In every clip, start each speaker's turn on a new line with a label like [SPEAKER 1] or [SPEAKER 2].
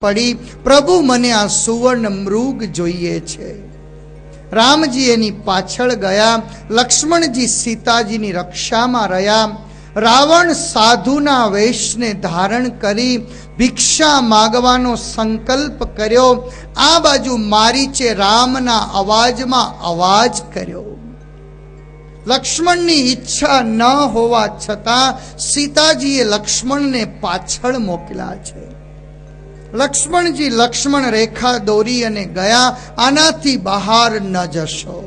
[SPEAKER 1] પડી, પ્રભુ મને આ સુવર્ણ મૃગ જોઈએ છે. રામજી એની પાછળ ગયા. લક્ષ્મણજી સીતાજીની રક્ષામાં રહ્યા. રાવણ સાધુના વેશને ધારણ કરી ભિક્ષા માગવાનો સંકલ્પ કર્યો. આ બાજુ મારીચે રામના અવાજમાં અવાજ કર્યો. લક્ષ્મણની ઈચ્છા ન હોવા છતાં સીતાજીએ લક્ષ્મણને પાછળ મોકલ્યા છે. લક્ષ્મણજી લક્ષ્મણ રેખા દોરી અને ગયા, આનાથી બહાર ન જશો.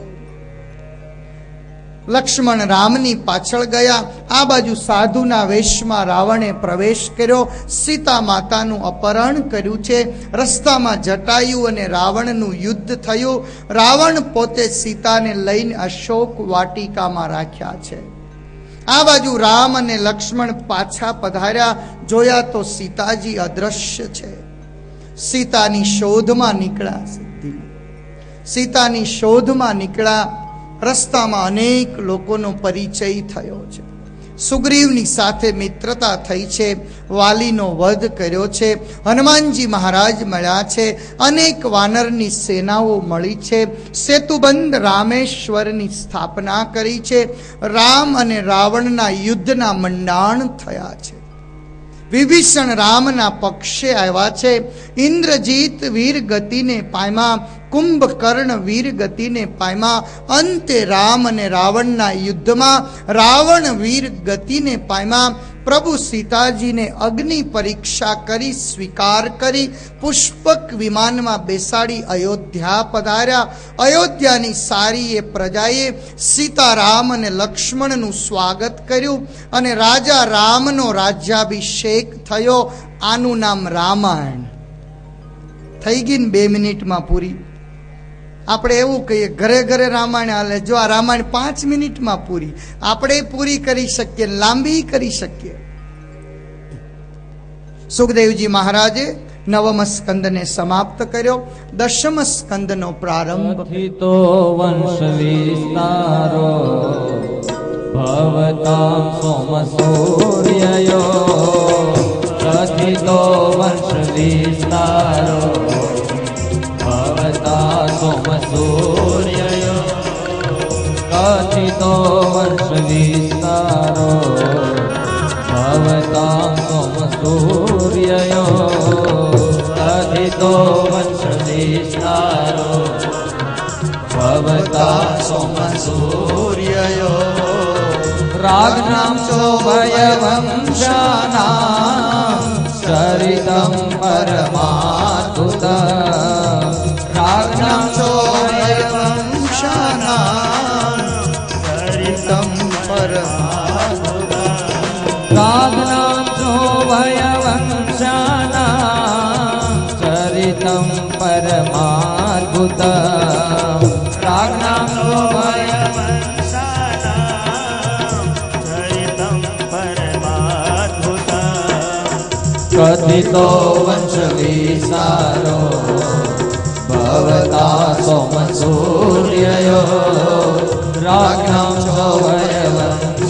[SPEAKER 1] લક્ષ્મણ રામની પાછળ ગયા. આ બાજુ સાધુના વેશમાં રાવણે પ્રવેશ કર્યો. સીતા માતાનું અપહરણ કર્યું છે. રસ્તામાં જટાયુ અને રાવણનું યુદ્ધ થયું. રાવણ પોતે સીતાને લઈને અશોક વાટિકામાં રાખ્યા છે. આ બાજુ રામ અને લક્ષ્મણ પાછા પધાર્યા. જોયા તો સીતાજી અદ્રશ્ય છે. સીતાની શોધમાં નીકળ્યા. સીતાની શોધમાં નીકળ્યા. રસ્તામાં અનેક લોકોનો પરિચય થયો છે. સુગ્રીવની સાથે મિત્રતા થઈ છે. વાલીનો વધ કર્યો છે. હનુમાનજી મહારાજ મળ્યા છે. અનેક વાનરની સેનાઓ મળી છે. સેતુબંધ રામેશ્વરની સ્થાપના કરી છે. રામ અને રાવણના યુદ્ધના મંડાણ થયા છે. વિભીષણ રામના પક્ષે આવ્યા છે. ઇન્દ્રજીત વીર ગતિને પામ્યા. કુંભકર્ણ વીર ગતિને પામ્યા. અંતે રામ અને રાવણના યુદ્ધમાં રાવણ વીર ગતિને પામ્યા. પ્રભુ સીતાજીને અગ્નિ પરીક્ષા કરી સ્વીકાર કરી પુષ્પક વિમાનમાં બેસાડી અયોધ્યા પધાર્યા. અયોધ્યાની સારી એ પ્રજાએ સીતારામ અને લક્ષ્મણનું સ્વાગત કર્યું અને રાજા રામનો રાજ્યાભિષેક થયો. આનું નામ રામાયણ. થઈ ગઈ ને 2 મિનિટમાં પૂરી. આપણે એવું કહીએ ઘરે ઘરે રામાયણ હાલે. જો આ રામાયણ 5 મિનિટમાં પૂરી. આપણે પૂરી કરી શકીએ, લાંબી કરી શકીએ. સુખદેવજી મહારાજે નવમ સ્કંદને સમાપ્ત કર્યો. દશમ સ્કંદનો પ્રારંભ.
[SPEAKER 2] તો વંશ વિસ્તારો ભવતાં સોમ સૂર્યયો કથિતો વંશ વિસ્તારો ભવતા સોમ સૂર્યયો કથિતો વંશ વિસ્તારો ભવતા સોમ સૂર્યયો કથિતો વંશ વિસ્તારો ભવતા સોમ સૂર્યયો રાગનામ ચો ભયવંશાનામ ચરિતં પરમાદ્ભુતં રાગનામ ચો ભયવંશાનામ ચરિતં પરમાદ્ભુતં રાગનામ ચો ભયવંશાનામ ચરિતં પરમાદ્ભુતં રાગનામ ચો કથિતો વંશ વિસારો ભવતા સોમ સૂર્યયો રાગનામ ચો ભયવંશાનામ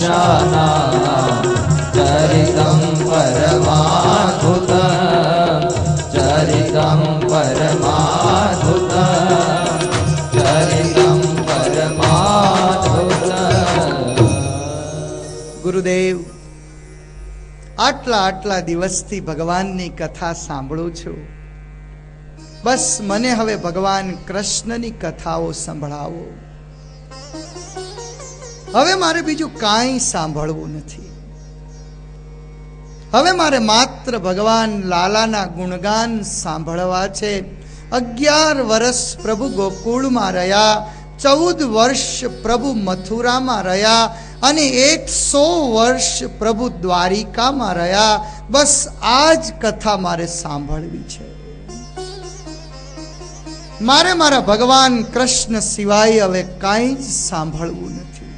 [SPEAKER 2] ચરિતં પરમાદ્ભુતં ચરિતં પરમાદ્ભુતં ચરિતં પરમાદ્ભુતં.
[SPEAKER 1] ગુરુદેવ, આટલા દિવસથી ભગવાનની કથા સાંભળું છું. બસ મને હવે ભગવાન કૃષ્ણની કથાઓ સંભળાવો. હવે મારે બીજું કાંઈ સાંભળવું નથી. હવે મારે માત્ર ભગવાન લાલાના ગુણગાન સાંભળવા છે. 11 વર્ષ પ્રભુ ગોકુળમાં રહ્યા. 14 વર્ષ પ્રભુ મથુરામાં રહ્યા અને 100 વર્ષ પ્રભુ દ્વારિકામાં રહ્યા. બસ આ જ કથા મારે સાંભળવી છે. મારે મારા ભગવાન કૃષ્ણ સિવાય હવે કાંઈ જ સાંભળવું નથી.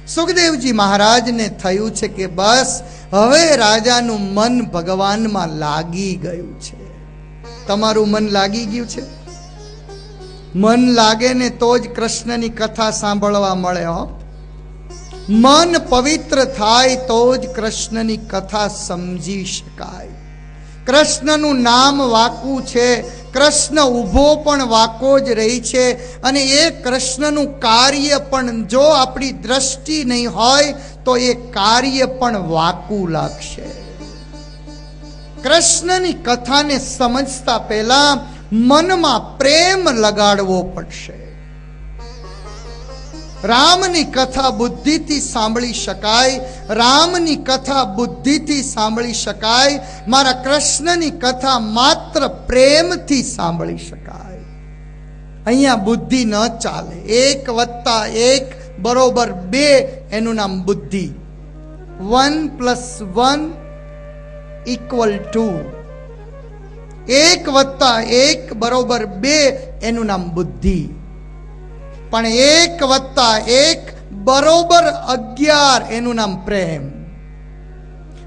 [SPEAKER 1] સુખદેવજી મહારાજને થયું છે કે બસ હવે રાજાનું મન ભગવાનમાં લાગી ગયું છે. તમારું મન લાગી ગયું છે? મન લાગે ને તો જ કૃષ્ણની કથા સાંભળવા મળે. હો, મન પવિત્ર થાય તો જ કૃષ્ણની કથા સમજી શકાય. કૃષ્ણનું નામ વાંકું છે, કૃષ્ણ ઊભો પણ વાંકો જ રહી છે, અને એ કૃષ્ણનું કાર્ય પણ જો આપણી દ્રષ્ટિ નહીં હોય તો એ કાર્ય પણ વાંકું લાગશે. કૃષ્ણની કથાને સમજતા પહેલા મનમાં પ્રેમ લગાડવો પડશે. રામની કથા બુદ્ધિથી સાંભળી શકાય, રામની કથા બુદ્ધિથી સાંભળી શકાય, મારા કૃષ્ણની કથા માત્ર પ્રેમથી સાંભળી શકાય. અહીંયા બુદ્ધિ ન ચાલે. 1 + 1 = 2 એનું નામ બુદ્ધિ. 1 + 1 = 2. 1 + 1 = 2 એનું નામ બુદ્ધિ. પણ 1 + 1 = 11 એનું નામ પ્રેમ.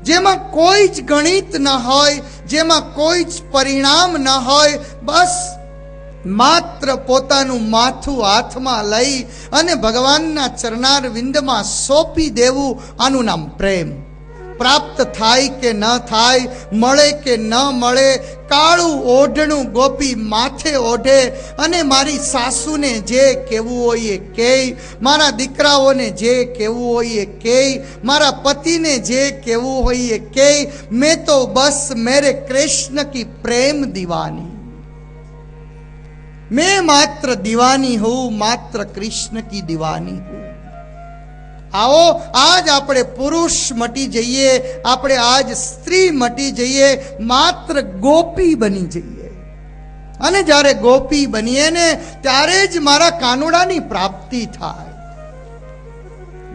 [SPEAKER 1] જેમાં કોઈ જ ગણિત ન હોય, જેમાં કોઈ જ પરિણામ ન હોય, બસ માત્ર પોતાનું માથું હાથમાં લઈ અને ભગવાનના ચરણાર વિંદમાં સોંપી દેવું, આનું નામ પ્રેમ. પ્રાપ્ત થાય કે ન થાય, મળે કે ન મળે, કાળું ઓઢણું ગોપી માથે ઓઢે અને મારી સાસુને જે કહેવું હોય એ કહે, મારા દીકરાઓને જે કહેવું હોય એ કહે, મારા પતિને જે કહેવું હોય એ કહે. મેં તો બસ મેરે કૃષ્ણ કી પ્રેમ દીવાની, मैं मात्र दीवानी हूं, मात्र कृष्ण की दीवानी हूं. आओ आज આપણે પુરુષ મટી જઈએ, આપણે આજ સ્ત્રી મટી જઈએ, માત્ર ગોપી બની જઈએ. અને જ્યારે ગોપી બનીએ ને ત્યારે જ મારા કાનુડાની પ્રાપ્તિ થાય.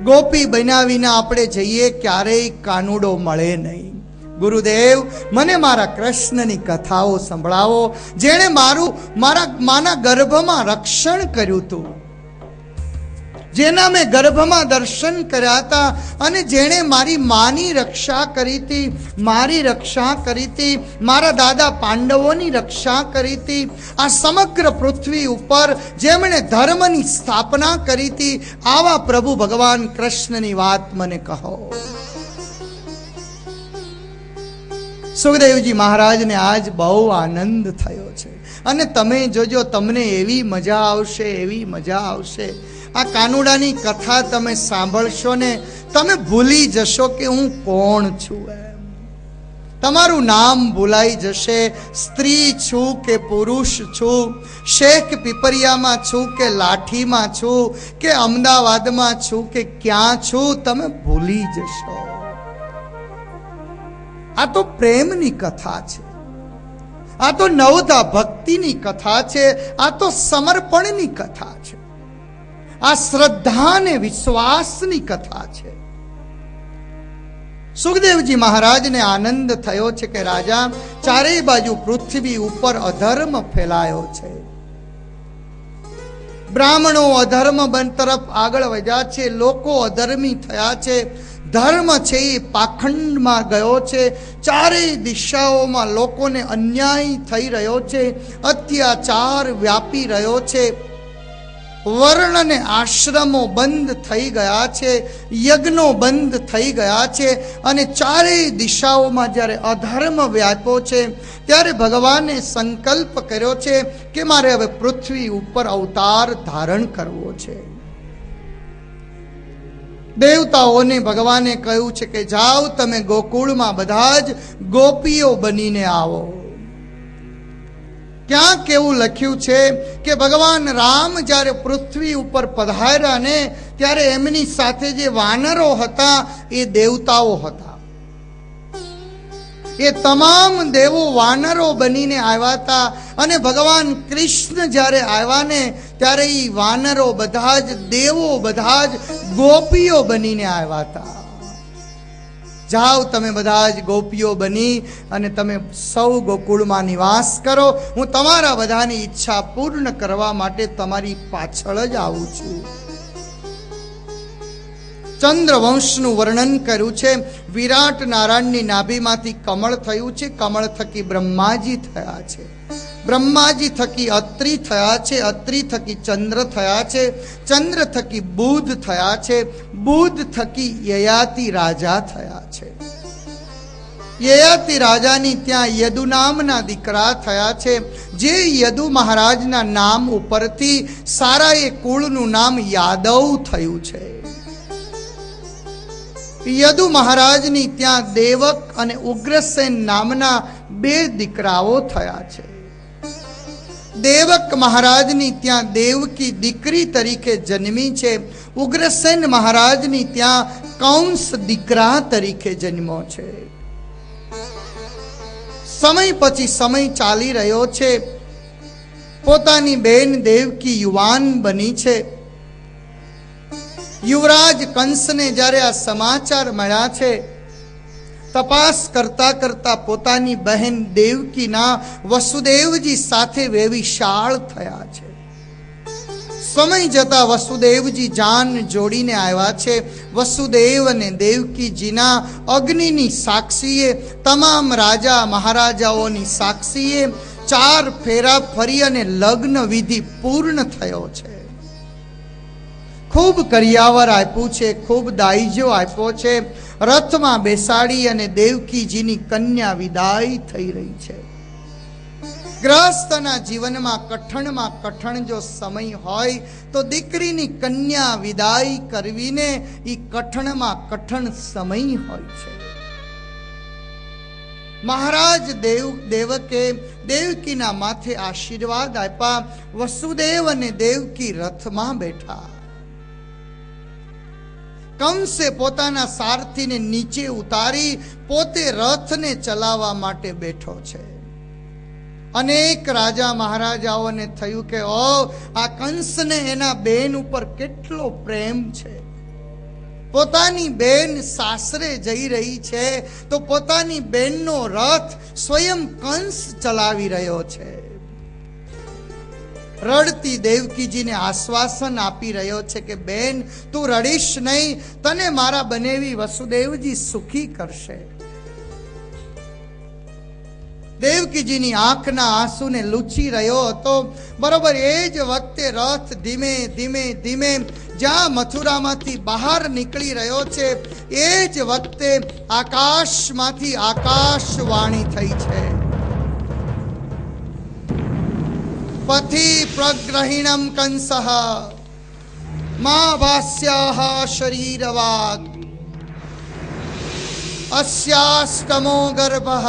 [SPEAKER 1] ગોપી બન્યા વિના આપણે જઈએ ક્યારેય કાનુડો મળે નહીં. ગુરુદેવ, મને મારા કૃષ્ણની કથાઓ સંભળાવો, જેણે મારા માના ગર્ભમાં રક્ષણ કર્યું હતું, જેના મેં ગર્ભમાં દર્શન કર્યા હતા, અને જેણે મારી માની રક્ષા કરી હતી, મારી રક્ષા કરી હતી, મારા દાદા પાંડવોની રક્ષા કરી હતી, આ સમગ્ર પૃથ્વી ઉપર જેમણે ધર્મની સ્થાપના કરી હતી, આવા પ્રભુ ભગવાન કૃષ્ણની વાત મને કહો. સુખદેવજી મહારાજને આજ બહુ આનંદ થયો છે, અને તમે જોજો તમને એવી મજા આવશે, એવી મજા આવશે. આ કાનુડાની કથા તમે સાંભળશો ને તમે ભૂલી જશો કે હું કોણ છું. એમ તમારું નામ ભૂલાઈ જશે. સ્ત્રી છું કે પુરુષ છું, શેખ પીપરિયામાં છું કે લાઠીમાં છું, કે અમદાવાદમાં છું કે ક્યાં છું, તમે ભૂલી જશો. આ તો પ્રેમની કથા છે, આ તો નવધા ભક્તિની કથા છે, આ તો સમર્પણની કથા છે, આ શ્રદ્ધા અને વિશ્વાસની કથા છે. સુખદેવજી મહારાજને આનંદ થયો છે કે રાજા, ચારેય બાજુ પૃથ્વી ઉપર અધર્મ ફેલાયો છે. બ્રાહ્મણો અધર્મ તરફ આગળ વધ્યા છે, લોકો અધર્મી થયા છે, ધર્મ છે એ પાખંડમાં ગયો છે, ચારેય દિશાઓમાં લોકોને અન્યાય થઈ રહ્યો છે, અત્યાચાર વ્યાપી રહ્યો છે, વર્ણ અને આશ્રમો બંધ થઈ ગયા છે, યજ્ઞો બંધ થઈ ગયા છે, અને ચારેય દિશાઓમાં જ્યારે અધર્મ વ્યાપ્યો છે ત્યારે ભગવાને સંકલ્પ કર્યો છે કે મારે હવે પૃથ્વી ઉપર અવતાર ધારણ કરવો છે. દેવતાઓને ભગવાને કહ્યું છે કે જાઓ તમે ગોકુળમાં બધા જ ગોપીઓ બનીને આવો. ક્યાંક એવું લખ્યું છે કે ભગવાન રામ જ્યારે પૃથ્વી ઉપર પધાર્યા ને ત્યારે એમની સાથે જે વાનરો હતા એ દેવતાઓ હતા. એ તમામ દેવો વાનરો બનીને આવ્યા હતા, અને ભગવાન કૃષ્ણ જ્યારે આવ્યા ને ત્યારે એ વાનરો બધા જ દેવો બધા જ ગોપીઓ બનીને આવ્યા હતા. જાઓ તમે બધા જ ગોપીઓ બની અને તમે સૌ ગોકુળમાં નિવાસ કરો. હું તમારા બધાની ઈચ્છા પૂર્ણ કરવા માટે તમારી પાછળ જ આવું છું. ચંદ્રવંશનું વર્ણન કર્યું છે. વિરાટ નારાયણની નાભીમાંથી કમળ થયું છે, કમળ થકી બ્રહ્માજી થયા છે, બ્રહ્માજી થકી અત્રિ થયા છે, અત્રિ થકી ચંદ્ર થયા છે, ચંદ્ર થકી બુધ થયા છે, બુધ થકી યયાતિ રાજા થયા છે. યયાતિ રાજાની ત્યાં યદુ નામના દીકરા થયા છે, જે યદુ મહારાજના નામ ઉપરથી સારા એ કુળનું નામ યાદવ થયું છે. યદુ મહારાજની ત્યાં દેવક અને ઉગ્રસેન નામના બે દીકરાઓ થયા છે. દેવક મહારાજની ત્યાં દેવકી દીકરી તરીકે જન્મી છે. ઉગ્રસેન મહારાજની ત્યાં કંસ દીકરા તરીકે જન્મ્યો છે. સમય પછી સમય ચાલી રહ્યો છે. પોતાની બેન દેવકી યુવાન બની છે. યુવરાજ કંસને જ્યારે આ સમાચાર મળ્યા છે, તપાસ કરતા કરતા પોતાની બહેન દેવકીના વસુદેવજી સાથે વેવિશાળ થયા છે. સમય જતા વસુદેવજી જાન જોડીને આવ્યા છે. વસુદેવ અને દેવકીજીના અગ્નિની સાક્ષીએ, તમામ રાજા મહારાજાઓની સાક્ષીએ 4 ફેરા ફરી અને લગ્ન વિધિ પૂર્ણ થયો છે. ખૂબ કરિયાવર આપ્યું છે, ખૂબ દાઈજો આપ્યો છે. રથમાં બેસાડી અને દેવકીજીની કન્યા વિદાય થઈ રહી છે. ગ્રહસ્થના જીવનમાં કઠણ જો સમય હોય તો દીકરીની કન્યા વિદાય કરવીને એ કઠણ સમય હોય છે. મહારાજ દેવકે દેવકીના માથે આશીર્વાદ આપ્યા. વસુદેવ અને દેવકી રથમાં બેઠા. કંસે પોતાના સારથીને નીચે ઉતારી પોતે રથને ચલાવવા માટે બેઠો છે. અનેક રાજા મહારાજાઓને થયું કે આ કંસને એના બેન ઉપર કેટલો પ્રેમ છે. પોતાની બેન સાસરે જઈ રહી છે તો પોતાની બેનનો રથ સ્વયં કંસ ચલાવી રહ્યો છે. રડતી દેવકીજીને આશ્વાસન આપી રહ્યો છે કે બેન, તું રડીશ નહીં, તને મારા બનેવી વસુદેવજી સુખી કરશે. દેવકીજીની આંખના આંસુને લૂછી રહ્યો હતો. બરોબર એ જ વખતે રથ ધીમે ધીમે ધીમે જ્યાં મથુરામાંથી બહાર નીકળી રહ્યો છે, એ જ વખતે આકાશમાંથી આકાશવાણી થઈ છે. પથી પ્રગ્રહિણમ કંસઃ મા ભાસ્યાઃ શરીરવાગ અસ્યાષ્ટમો ગર્ભઃ.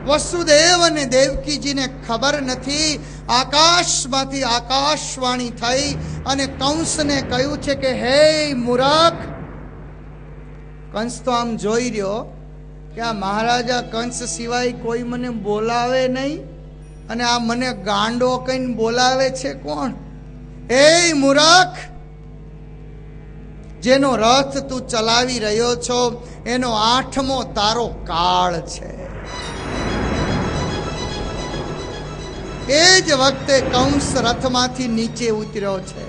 [SPEAKER 1] વસુદેવ અને દેવકીજીને ખબર નથી. આકાશમાંથી આકાશવાણી થઈ અને કંસને કહ્યું છે કે હે મૂરખ. કંસ તો આમ જોઈ રહ્યો કે આ મહારાજા કંસ સિવાય કોઈ મને બોલાવે નહીં, અને આ મને ગાંડો કહીને બોલાવે છે કોણ? હે મૂરખ, જેનો રથ તું ચલાવી રહ્યો છો એનો 8મો તારો કાળ છે. એ જ વખતે કંસ રથમાંથી નીચે ઉતર્યો છે.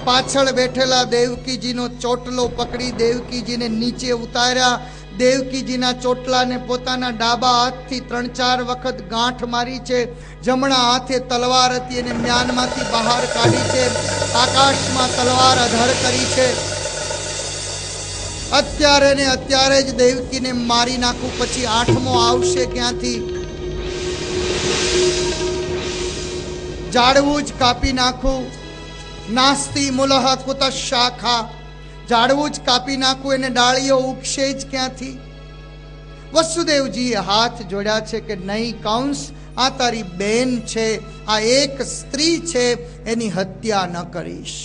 [SPEAKER 1] પાછળ બેઠેલા દેવકીજીનો ચોટલો પકડી દેવકીજીને નીચે ઉતાર્યા. દેવકીજીના ચોટલાને પોતાના ડાબા હાથથી 3-4 વખત ગાંઠ મારી છે. જમણા હાથે તલવાર હતી અને મ્યાનમાંથી બહાર કાઢી છે. આકાશમાં તલવાર અધર કરી છે. અત્યારે ને અત્યારે જ દેવકીને મારી નાખું, પછી 8મો આવશે ક્યાંથી? ઝાડવું જ કાપી નાખું. નાસ્તિ મુલહ કુત શાખા. ઝાડવું જ કાપી નાખું, એને ડાળીઓ ઉગશે જ ક્યાંથી? વસુદેવજીએ હાથ જોડ્યા છે કે નહીં કંસ, આ તારી બેન છે, આ એક સ્ત્રી છે, એની હત્યા ન કરીશ.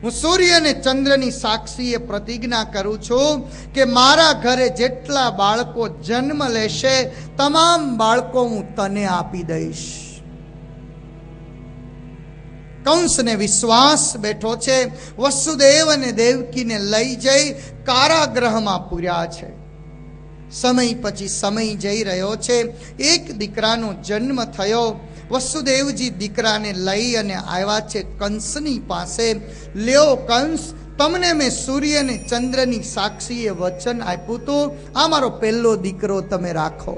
[SPEAKER 1] હું સૂર્ય અને ચંદ્રની સાક્ષીએ પ્રતિજ્ઞા કરું છું કે મારા ઘરે જેટલા બાળકો જન્મ લેશે તમામ બાળકો હું તને આપી દઈશ. કંસને વિશ્વાસ બેઠો છે. વસુદેવ અને દેવકીને લઈ જઈ કારાગૃહમાં પૂર્યા છે. સમય પછી સમય જઈ રહ્યો છે. એક દીકરાનો જન્મ થયો. વસુદેવજી દીકરાને લઈ અને આવ્યા છે કંસની પાસે. લ્યો કંસ, તમને મેં સૂર્ય અને ચંદ્રની સાક્ષીએ વચન આપ્યું હતું, આ મારો પહેલો દીકરો તમે રાખો.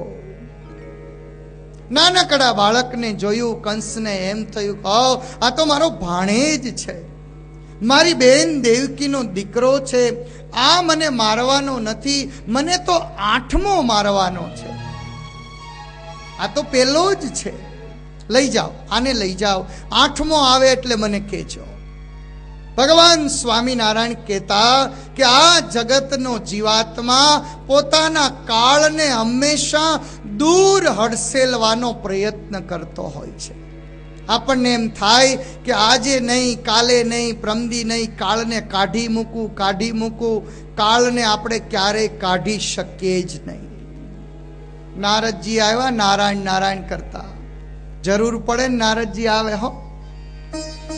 [SPEAKER 1] નાનકડા બાળકને જોયું કંસને એમ થયું, આ તો મારો ભાણેજ છે. મારી બેન દેવકીનો દીકરો છે, આ મને મારવાનો નથી, મને તો 8મો મારવાનો છે. આ તો પહેલો જ છે, લઈ જાઓ, આને લઈ જાઓ, 8મો આવે એટલે મને કહેજો. ભગવાન સ્વામિનારાયણ કહેતા કે આ જગતનો જીવાત્મા પોતાના કાળને હંમેશા દૂર હડસેલવાનો પ્રયત્ન કરતો હોય છે. આપણને એમ થાય કે આજે નહીં, કાલે નહીં, પ્રમદી નહીં, કાળને કાઢી મૂકું. કાળને આપણે ક્યારેય કાઢી શકીએ જ નહીં. નારદજી આવ્યા નારાયણ નારાયણ કરતા. જરૂર પડે ને નારદજી આવે હો.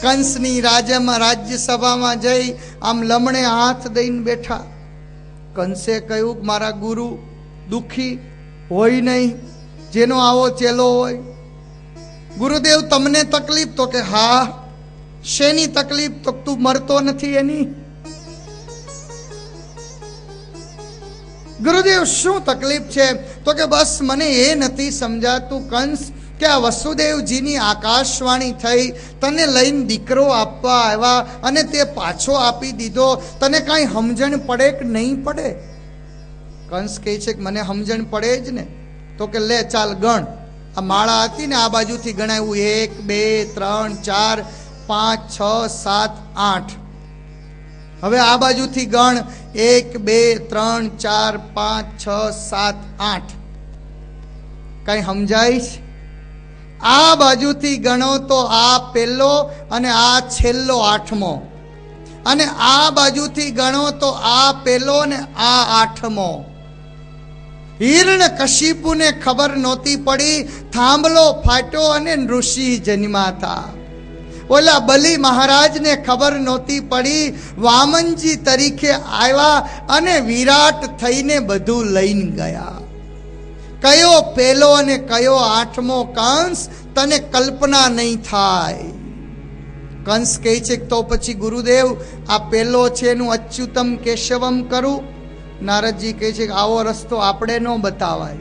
[SPEAKER 1] કંસની રાજ્યસભામાં જઈ આમ લમણે હાથ દઈને બેઠા. કંસે કહ્યું મારા ગુરુ દુઃખી હોય નહીં, જેનો આવો ચેલો હોય. ગુરુદેવ તમને તકલીફ? તો કે હા. શેની તકલીફ? તો તું મરતો નથી એની. ગુરુદેવ શું તકલીફ છે? તો કે બસ મને એ નથી સમજાતું કંસ કે આ વસુદેવજીની આકાશવાણી થઈ, તને લઈને દીકરો આપવા આવ્યા અને તે પાછો આપી દીધો, તને કાંઈ સમજણ પડે કે નહીં પડે? કંસ કહે છે કે મને સમજણ પડે જ ને. તો કે લે ચાલ ગણ. આ માળા હતી ને, આ બાજુથી ગણાવ્યું 1 2 3 4 5 6 7 8. હવે આ બાજુથી ગણ 1 2 3 4 5 6 7 8. કઈ સમજાય છે? આ બાજુથી ગણો તો આ પહેલો અને આ છેલ્લો 8મો, અને આ બાજુથી ગણો તો આ પહેલો ને આ 8મો. હિરણ્યકશિપુને ખબર નહોતી પડી, થાંભલો ફાટ્યો અને ઋષિ જન્માતા. ઓલા બલિ મહારાજને ખબર નહોતી પડી, વામનજી તરીકે આવ્યા અને વિરાટ થઈને બધું લઈને ગયા. કયો પહેલો અને કયો 8મો કંસ તને કલ્પના નહીં થાય. કંસ કહે છે તો પછી ગુરુદેવ આ પહેલો છે એનું અચ્યુતમ કેશવમ કરું. નારદજી કહે છે કે આવો રસ્તો આપણે ન બતાવાય,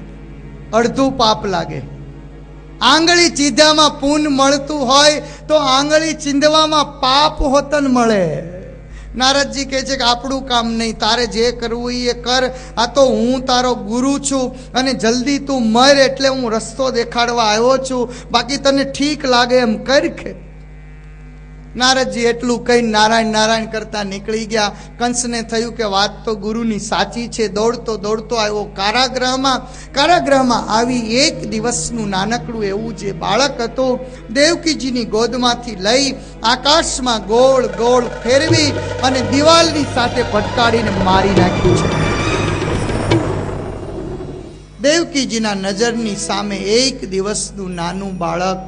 [SPEAKER 1] અડધું પાપ લાગે. આંગળી ચીંધવામાં પૂન મળતું હોય તો આંગળી ચીંધવામાં પાપ હોતન મળે. નારદજી કહે છે કે આપણું કામ નહીં, તારે જે કરવું એ કર. આ તો હું તારો ગુરુ છું અને જલ્દી તું મર એટલે હું રસ્તો દેખાડવા આવ્યો છું, બાકી તને ઠીક લાગે એમ કર. નારદજી એટલું કઈ નારાયણ નારાયણ કરતા નીકળી ગયા. કંસને થયું કે વાત તો ગુરુની સાચી છે. દોડતો દોડતો આવ્યો કારાગૃહમાં આવી એક દિવસનું નાનકડું એવું જે બાળક હતું, દેવકીજીની ગોદમાંથી લઈ આકાશમાં ગોળ ગોળ ફેરવી અને દિવાલની સાથે ભટકાડીને મારી નાખ્યું છે. દેવકીજીના નજરની સામે એક દિવસનું નાનું બાળક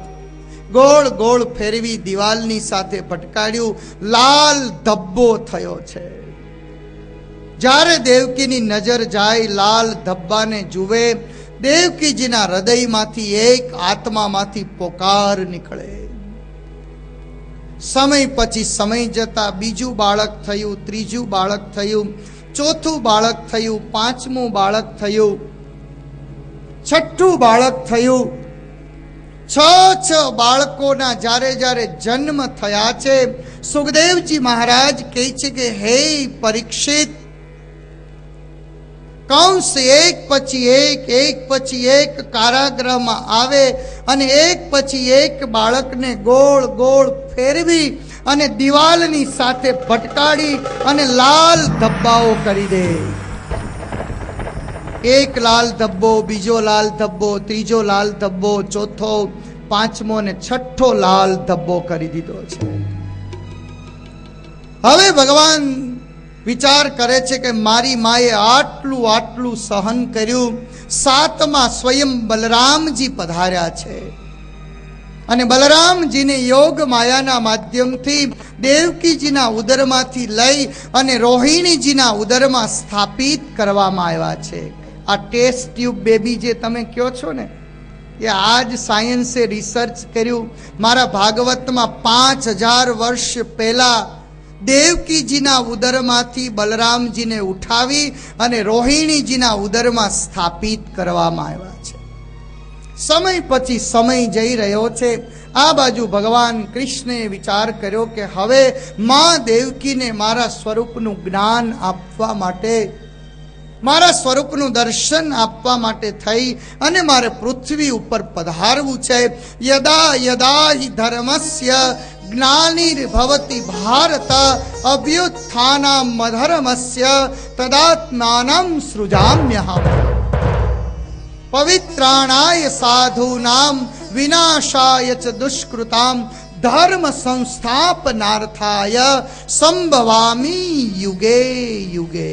[SPEAKER 1] ગોળ ગોળ ફેરવી દિવાલની સાથે ભટકાડ્યું, લાલ ધબ્બો થયો છે. જ્યારે દેવકીની નજર જાય લાલ ધબ્બાને જુએ, દેવકીજીના હૃદયમાંથી એક આત્મામાંથી પોકાર નીકળે. સમય પછી સમય જતા બીજું બાળક થયું, ત્રીજું બાળક થયું, ચોથું બાળક થયું, પાંચમું બાળક થયું, છઠ્ઠું બાળક થયું. 6 બાળકોના જ્યારે જન્મ થયા છે, સુખદેવજી મહારાજ કહે છે કે હે પરીક્ષિત, કંસ એક પછી એક કારાગૃહમાં આવે અને એક પછી એક બાળકને ગોળ ગોળ ફેરવી અને દિવાલની સાથે ભટકાડી અને લાલ ધબ્બાઓ કરી દે. એક લાલ ધબ્બો, બીજો લાલ ધબ્બો, ત્રીજો લાલ ધબ્બો, ચોથો, પાંચમો ને છઠ્ઠો લાલ ધબ્બો કરી દીધો છે. હવે ભગવાન વિચાર કરે છે કે મારી માએ આટલું સહન કર્યું. 7મા સ્વયં બલરામજી પધાર્યા છે અને બલરામજીને યોગ માયાના માધ્યમથી દેવકીજીના ઉદરમાંથી લઈ અને રોહિણીજીના ઉદરમાં સ્થાપિત કરવામાં આવ્યા છે. આ ટેસ્ટ ટ્યુબ બેબી જે તમે કહો છો ને, એ આજ સાયન્સે રિસર્ચ કર્યું. મારા ભાગવતમાં 5000 વર્ષ પહેલા દેવકીજીના ઉદરમાંથી બલરામજીને ઉઠાવી અને રોહિણીજીના ઉદરમાં સ્થાપિત કરવામાં આવ્યા છે. સમય પછી સમય જઈ રહ્યો છે. આ બાજુ ભગવાન કૃષ્ણે વિચાર કર્યો કે હવે મા દેવકીને મારા સ્વરૂપનું જ્ઞાન આપવા માટે, મારા સ્વરૂપનું દર્શન આપવા માટે થઈ અને મારે પૃથ્વી ઉપર પધારવું છે. યદા યદા હિ ધર્મસ્ય જ્ઞાનિર્ભવતિ ભારત અભ્યુત્થાનમ અધર્મસ્ય તદાત્માનમ સૃજામ્યહમ. પવિત્રાણાય સાધૂનામ વિનાશાય ચ દુષ્કૃતામ ધર્મ સંસ્થાપનાર્થાય સંભવામી યુગે યુગે.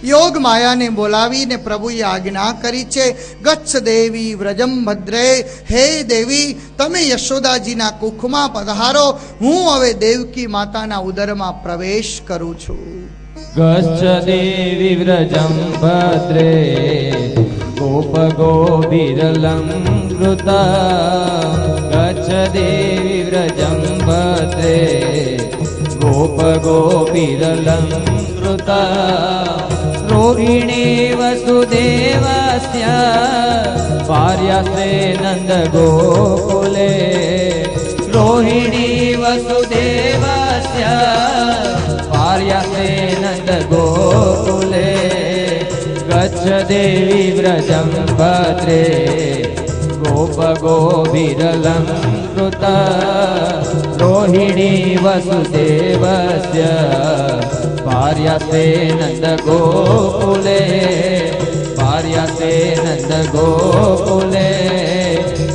[SPEAKER 1] યોગ માયાને બોલાવીને પ્રભુએ આજ્ઞા કરી છે, ગચ્છ દેવી વ્રજમ ભદ્રે. હે દેવી, તમે યશોદાજીના કુખમાં પધારો. હું હવે દેવકી માતાના ઉદરમાં પ્રવેશ કરું છું.
[SPEAKER 2] ગચ્છ દેવી વ્રજમ ભદ્રે ગોપ ગોબીરલં કૃતા. ગચ્છ દેવી વ્રજમ ભદ્રે ગોપ ગોબીરલં કૃતા. રોહિણી વસુદેવસ્ય ભાર્યાસે નંદ ગોકુલે. રોહિણી વસુદેવસ્ય ભાર્યાસે નંદ ગોકુલે. ગચ્છ દેવી વ્રજમ ભદ્રે ગોપ ગોબીરલં કૃતા. રોહિણી વસુદેવસ્ય ભાર્યાસે નંદ ગોકુલે. ભાર્યાસે નંદ ગોકુલે.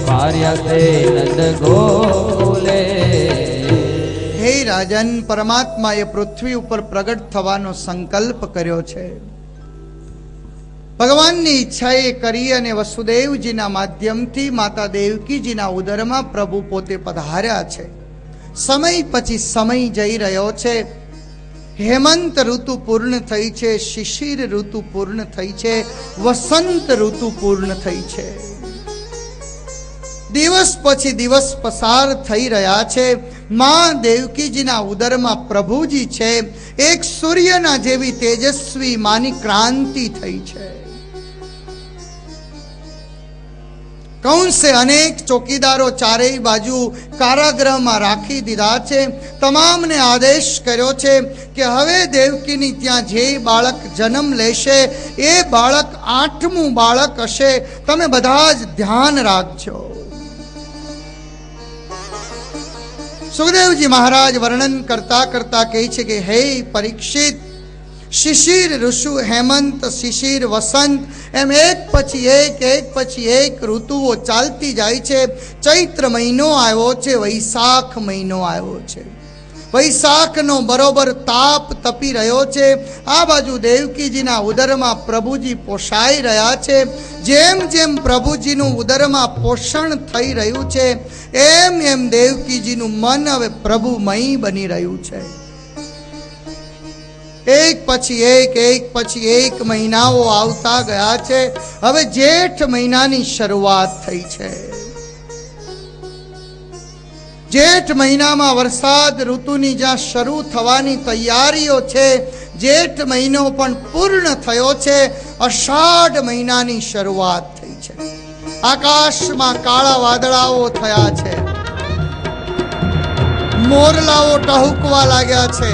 [SPEAKER 2] ભાર્યાસે નંદ ગોકુલે.
[SPEAKER 1] હે રાજન, પરમાત્માએ પૃથ્વી ઉપર પ્રગટ થવાનો સંકલ્પ કર્યો છે. ભગવાનની ઈચ્છાએ કરી અને વસુદેવજીના માધ્યમથી માતા દેવકીજીના ઉદરમાં પ્રભુ પોતે પધાર્યા છે. સમય પછી સમય જઈ રહ્યો છે. હેમંત ઋતુ પૂર્ણ થઈ છે, શિશિર ઋતુ પૂર્ણ થઈ છે, વસંત ઋતુ પૂર્ણ થઈ છે. દિવસ પછી દિવસ પસાર થઈ રહ્યા છે. મા દેવકીજીના ઉદરમાં પ્રભુજી છે. એક સૂર્યના જેવી તેજસ્વી માની ક્રાંતિ થઈ છે. કંસે અનેક ચોકીદારો ચારેય બાજુ કારાગૃહમાં રાખી દીધા છે. તમામને આદેશ કર્યો છે કે હવે દેવકીની ત્યાં જે બાળક જન્મ લેશે એ બાળક 8મું બાળક હશે. તમે બધા જ ધ્યાન રાખજો. સુખદેવજી મહારાજ વર્ણન કરતા કરતા કહે છે કે હે પરીક્ષિત, શિશિર ઋષુ, હેમંત, શિશિર, વસંત એમ એક પછી એક ઋતુઓ ચાલતી જાય છે. ચૈત્ર મહિનો આવ્યો છે, વૈશાખ મહિનો આવ્યો છે. વૈશાખનો બરોબર તાપ તપી રહ્યો છે. આ બાજુ દેવકીજીના ઉદરમાં પ્રભુજી પોષાઈ રહ્યા છે. જેમ જેમ પ્રભુજીનું ઉદરમાં પોષણ થઈ રહ્યું છે એમ એમ દેવકીજીનું મન હવે પ્રભુમય બની રહ્યું છે. એક પછી એક મહિનાઓ આવતા ગયા છે. હવે જેઠ મહિનાની શરૂઆત થઈ છે. જેઠ મહિનામાં વરસાદ ઋતુની જ્યાં શરૂ થવાની તૈયારીઓ છે, જેઠ મહિનો પણ પૂર્ણ થયો છે. અષાઢ મહિનાની શરૂઆત થઈ છે. આકાશમાં કાળા વાદળાઓ થયા છે. મોરલાઓ ટહુકવા લાગ્યા છે.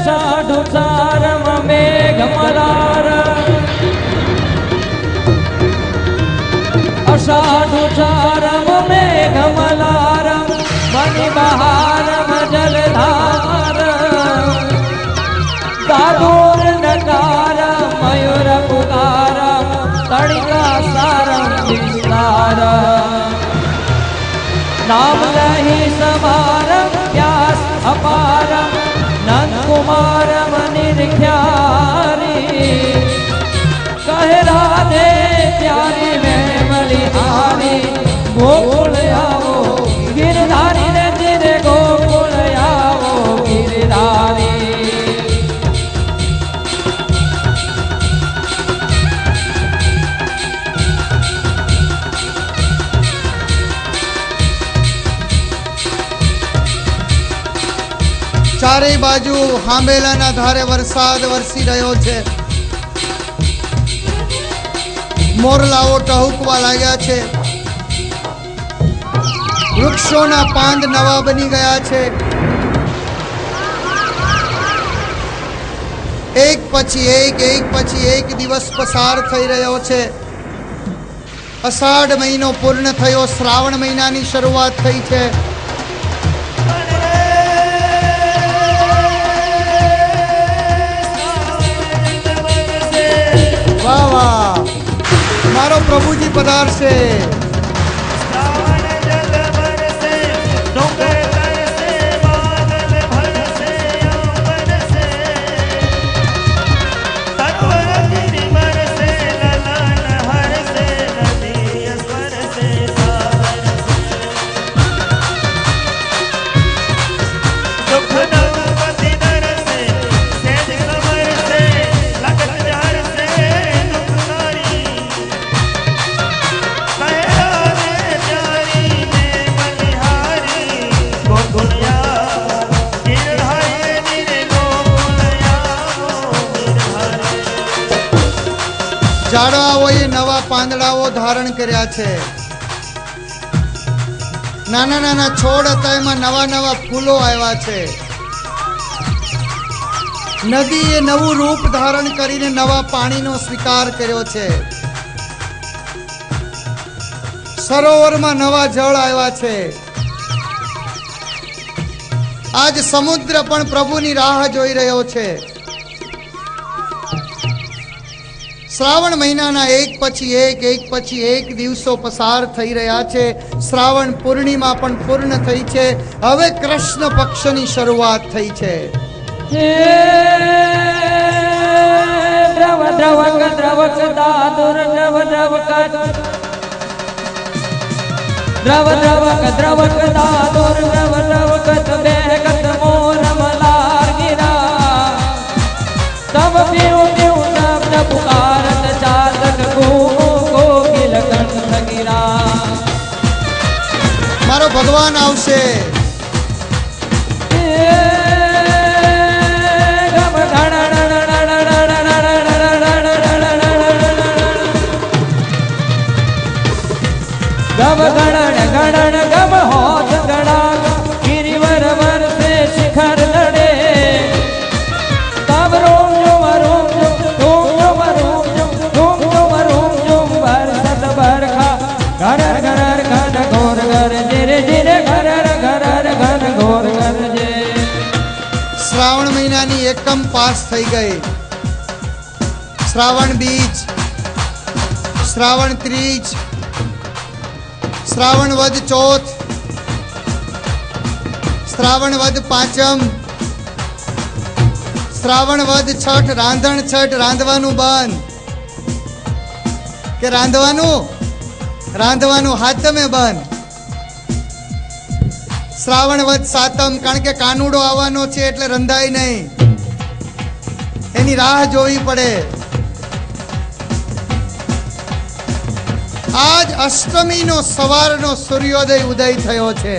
[SPEAKER 2] સાધુ સારમ મેઘ મલાર. અષાઢુ ચારમ મેઘ મલાર. મણિ બહારમ જલધાર. દાદુર નકાર મયુર પુકાર. તડિકા સારમ વિસ્તાર. નામ લહી સમારમ વ્યાસ અપારમ. નંદ કુમારમ નિર્ખ્યારી. કહે રાધે પ્યારી મેં મળી આવી. ગોકુળ આવો ગિરધારી ને જીરે. ગોકુળ આવો ગિરધારી.
[SPEAKER 1] ચારેય બાજુ હાંભેલાના ધારે વરસાદ વરસી રહ્યો છે. મોરલાઓ ટહુકવા લાગ્યા છે. વૃક્ષોના પાંદ નવા બની ગયા છે. એક પછી એક દિવસ પસાર થઈ રહ્યો છે. અષાઢ મહિનો પૂર્ણ થયો, શ્રાવણ મહિનાની શરૂઆત થઈ છે. વાહ વાહ, મારો પ્રભુજી પધારશે. ઝાડવાઓએ નવા પાંદડાઓ ધારણ કર્યા છે. નાના નાના છોડ હતા, એમાં નવા નવા ફૂલો આવ્યા છે. નદીએ નવું રૂપ ધારણ કરીને નવા પાણીનો સ્વીકાર કર્યો છે. સરોવરમાં નવા જળ આવ્યા છે. આજ સમુદ્ર પણ પ્રભુની રાહ જોઈ રહ્યો છે. શ્રાવણ મહિનાના એક પછી એક દિવસો પસાર થઈ રહ્યા છે. શ્રાવણ પૂર્ણિમા પણ પૂર્ણ થઈ છે. હવે કૃષ્ણ પક્ષની શરૂઆત થઈ છે.
[SPEAKER 2] દ્રવ દ્રવક દ્રવક દાદુર દ્રવ દ્રવક દ્રવ દ્રવક દ્રવક દાદુર દ્રવ દ્રવક બેગત મોર મલાર ગિરા તબ પીઉ પીઉ શબ્દ પુકારત ચાતક કોકિલ કંઠ ગિરા.
[SPEAKER 1] મારો ભગવાન આવશે.
[SPEAKER 2] ગમ ગણન ગણન ગમ હોત ગણા ગિરિવર વર્ષે શિખર લડે તબ રોમ જોમ રોમ જોમ રોમ રોમ જોમ રોમ જોમ રોમ જોમ વર્ષત બરખા ઘર ઘર ઘન ઘોર ઘર જેરે જેરે ઘર ઘર ઘન ઘોર ઘર જે.
[SPEAKER 1] શ્રાવણ મહિનાની એકમ પાસ થઈ ગઈ. શ્રાવણ બીજ, શ્રાવણ ત્રીજ, શ્રાવણ વદ ચોથ, શ્રાવણ વદ પાંચમ, શ્રાવણ વદ છઠ. રાંધણ છઠ, રાંધવાનું બંધ કે રાંધવાનું હાથમે બંધ. શ્રાવણ વદ સાતમ, કારણ કે કાનુડો આવવાનો છે એટલે રંધાય નહીં, એની રાહ જોવી પડે. આજ અષ્ટમીનો સવારનો સૂર્યોદય ઉદય થયો છે.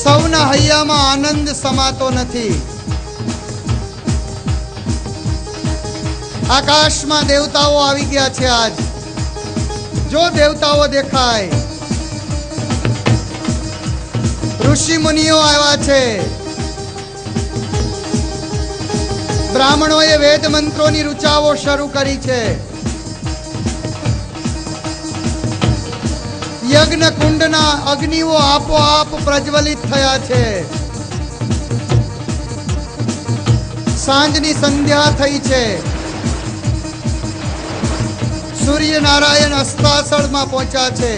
[SPEAKER 1] સૌના હૈયામાં આનંદ સમાતો નથી. આકાશમાં દેવતાઓ આવી ગયા છે. આજ જો દેવતાઓ દેખાય, ઋષિ મુનિઓ આવ્યા છે. બ્રાહ્મણોએ વેદ મંત્રોની ઋચાઓ શરૂ કરી છે. યજ્ઞ કુંડના અગ્નિઓ આપોઆપ પ્રજ્વલિત થયા છે. સાંજની સંધ્યા થઈ છે. સૂર્યનારાયણ અસ્તાસળમાં પહોંચ્યા છે.